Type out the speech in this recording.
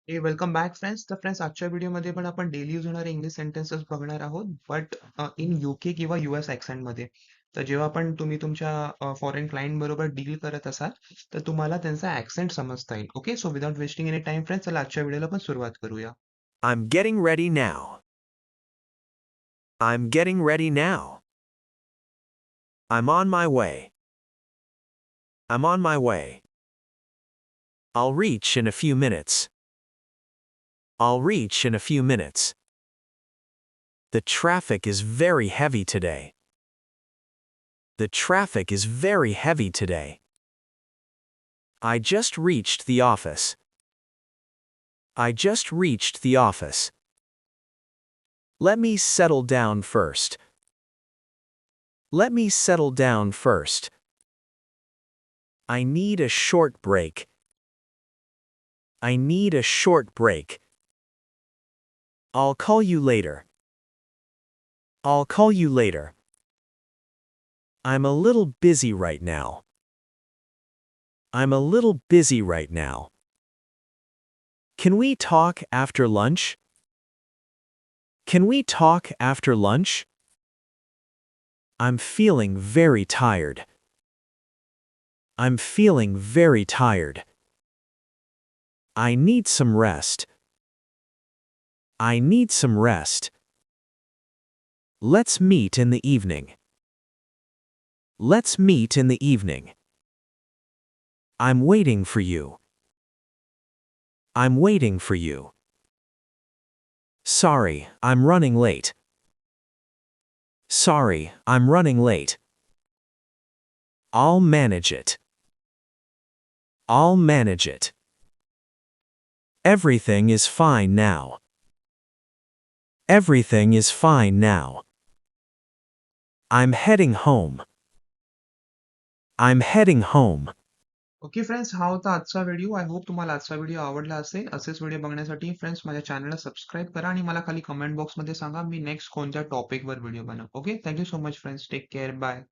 Welcome back friends. तर friends आजच्या व्हिडिओमध्ये पण आपण डेली यूज होणारे इंग्लिश सेंटेन्सेस बघणार आहोत, बट इन यूके किंवा यूएस ॲक्सेंटमध्ये. तर जेव्हा पण तुम्ही तुमच्या फॉरेन क्लायंट बरोबर डील करत असाल, तर तुम्हाला त्यांचा ॲक्सेंट समजता येईल. Okay, so without wasting any time friends, चला आजच्या व्हिडिओला पण सुरुवात करूया. I'm getting ready now. I'm getting ready now. I'm on my way. I'm on my way. I'll reach in a few minutes. I'll reach in a few minutes. The traffic is very heavy today. The traffic is very heavy today. I just reached the office. I just reached the office. Let me settle down first. Let me settle down first. I need a short break. I need a short break. I'll call you later. I'll call you later. I'm a little busy right now. I'm a little busy right now. Can we talk after lunch? Can we talk after lunch? I'm feeling very tired. I'm feeling very tired. I need some rest. I need some rest. Let's meet in the evening. Let's meet in the evening. I'm waiting for you. I'm waiting for you. Sorry, I'm running late. Sorry, I'm running late. I'll manage it. I'll manage it. Everything is fine now. Everything is fine now. I'm heading home. I'm heading home. Okay friends, हा होता आजचा video. I hope तुम्हाला आजचा video आवडला असेल. असेच video बघण्यासाठी friends माझ्या चॅनलला सबस्क्राईब करा आणि मला खाली कमेंट बॉक्समध्ये सांगा मी नेक्स्ट कोणत्या टॉपिकवर व्हिडिओ बनवू. Okay, thank you so much friends. Take care. Bye.